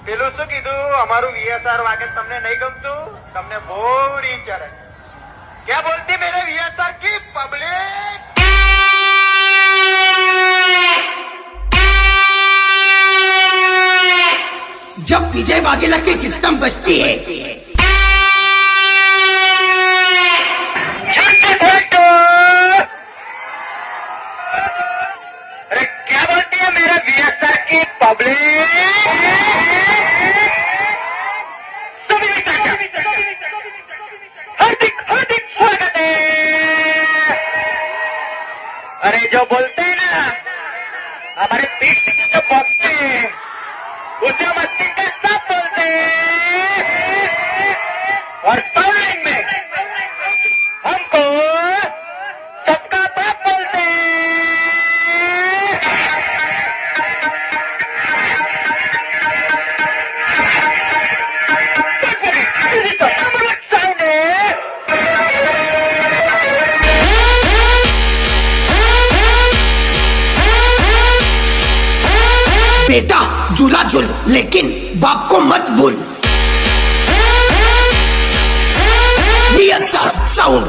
પેલું શું કીધું અમારું વીએસઆર વાગે તમને નહીં ગમતું તમને બહુ રીચ ચડે क्या बोलती मेरे वीएसआर की पब्लिक जब विजय वाघेला की सिस्टम बचती है अरे क्या बोलती है मेरे वीएसआर की पब्लिक हार्दिक हार्दिक स्वागत है अरे जो बोलते हैं ना हमारे पीठ के जो बॉक्स है उसे मस्ती के सब बोलते हैं और साउंडिंग में हमको सबका बाप बोलते हैं तो अमृत साउंड है बेटा झूला झूल लेकिन बाप को मत भूल वीएसआर साउंड